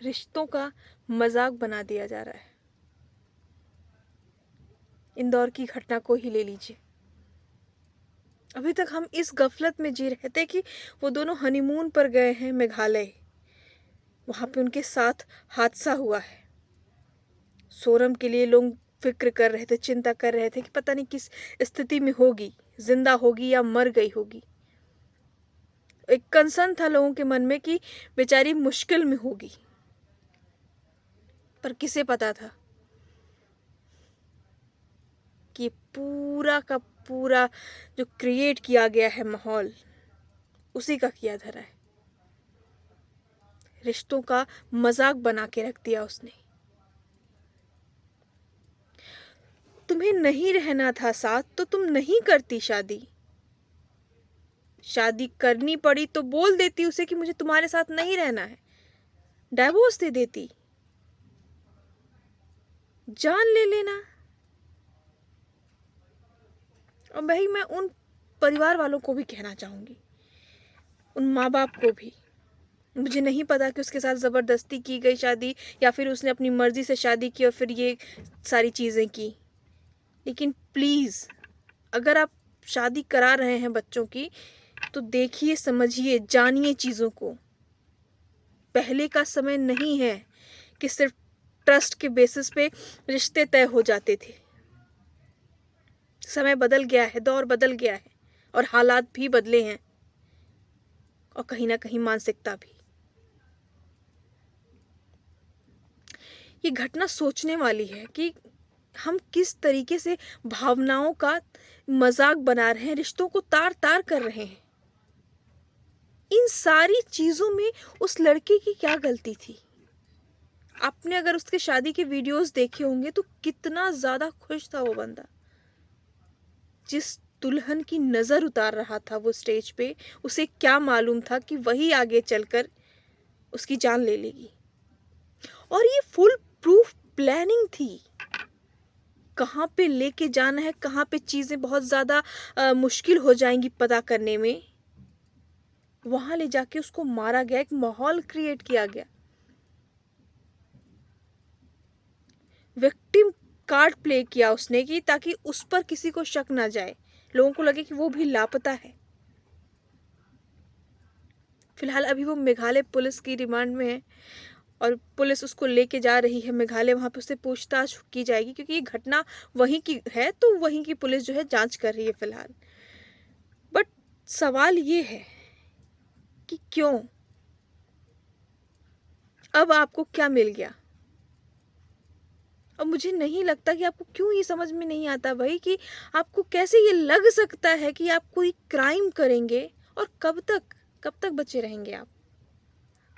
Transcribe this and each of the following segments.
रिश्तों का मजाक बना दिया जा रहा है। इंदौर की घटना को ही ले लीजिए। अभी तक हम इस गफलत में जी रहे थे कि वो दोनों हनीमून पर गए हैं मेघालय, वहां पे उनके साथ हादसा हुआ है। सोरम के लिए लोग फिक्र कर रहे थे, चिंता कर रहे थे कि पता नहीं किस स्थिति में होगी, जिंदा होगी या मर गई होगी। एक कंसर्न था लोगों के मन में कि बेचारी मुश्किल में होगी, पर किसे पता था कि पूरा का पूरा जो क्रिएट किया गया है माहौल, उसी का किया धरा है। रिश्तों का मजाक बना के रख दिया उसने। तुम्हें नहीं रहना था साथ तो तुम नहीं करती शादी। शादी करनी पड़ी तो बोल देती उसे कि मुझे तुम्हारे साथ नहीं रहना है, डाइवोर्स दे देती, जान ले लेना। और भाई मैं उन परिवार वालों को भी कहना चाहूंगी, उन माँ बाप को भी, मुझे नहीं पता कि उसके साथ ज़बरदस्ती की गई शादी या फिर उसने अपनी मर्जी से शादी की और फिर ये सारी चीज़ें की, लेकिन प्लीज़ अगर आप शादी करा रहे हैं बच्चों की तो देखिए, समझिए, जानिए चीज़ों को। पहले का समय नहीं है कि सिर्फ ट्रस्ट के बेसिस पे रिश्ते तय हो जाते थे। समय बदल गया है, दौर बदल गया है और हालात भी बदले हैं, और कहीं ना कहीं मानसिकता भी। ये घटना सोचने वाली है कि हम किस तरीके से भावनाओं का मजाक बना रहे हैं, रिश्तों को तार तार कर रहे हैं। इन सारी चीजों में उस लड़के की क्या गलती थी? आपने अगर उसके शादी के वीडियोस देखे होंगे तो कितना ज्यादा खुश था वो बंदा। जिस दुल्हन की नजर उतार रहा था वो स्टेज पे, उसे क्या मालूम था कि वही आगे चलकर उसकी जान ले लेगी। और ये फुल प्रूफ प्लानिंग थी। कहाँ पे लेके जाना है, कहाँ पे चीजें बहुत ज्यादा मुश्किल हो जाएंगी पता करने में, वहां ले जाके उसको मारा गया, एक माहौल क्रिएट किया गया। विक्टिम कार्ड प्ले किया उसने कि ताकि उस पर किसी को शक ना जाए, लोगों को लगे कि वो भी लापता है। फिलहाल अभी वो मेघालय पुलिस की रिमांड में है और पुलिस उसको लेके जा रही है मेघालय। वहां पे उससे पूछताछ की जाएगी क्योंकि ये घटना वहीं की है, तो वहीं की पुलिस जो है जांच कर रही है फिलहाल। बट सवाल ये है कि क्यों? अब आपको क्या मिल गया? अब मुझे नहीं लगता कि आपको क्यों ये समझ में नहीं आता भाई कि आपको कैसे ये लग सकता है कि आप कोई क्राइम करेंगे और कब तक बचे रहेंगे आप?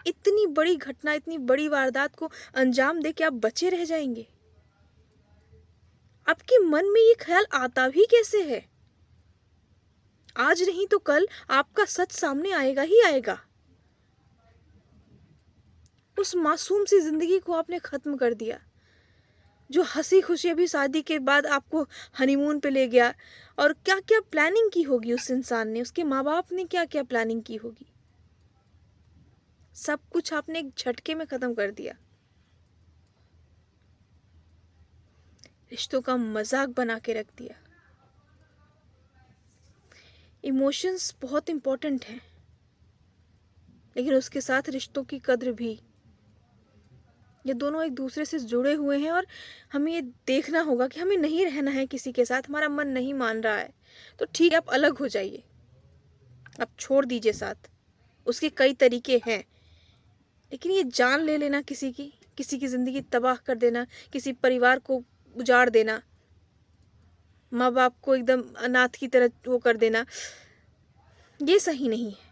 इतनी बड़ी घटना, इतनी बड़ी वारदात को अंजाम दे के आप बचे रह जाएंगे? आपके मन में ये ख्याल आता भी कैसे है? आज नहीं तो कल आपका सच सामने आएगा ही आएगा। उस मासूम सी जिंदगी को आपने खत्म कर दिया, जो हंसी खुशी अभी शादी के बाद आपको हनीमून पे ले गया। और क्या क्या प्लानिंग की होगी उस इंसान ने, उसके माँ बाप ने क्या क्या प्लानिंग की होगी। सब कुछ आपने एक झटके में खत्म कर दिया। रिश्तों का मजाक बना के रख दिया। इमोशंस बहुत इंपॉर्टेंट हैं, लेकिन उसके साथ रिश्तों की कद्र भी। ये दोनों एक दूसरे से जुड़े हुए हैं और हमें ये देखना होगा कि हमें नहीं रहना है किसी के साथ, हमारा मन नहीं मान रहा है तो ठीक है, आप अलग हो जाइए, आप छोड़ दीजिए साथ। उसके कई तरीके हैं, लेकिन ये जान ले लेना किसी की जिंदगी तबाह कर देना, किसी परिवार को उजाड़ देना, माँ बाप को एकदम अनाथ की तरह वो कर देना, ये सही नहीं है।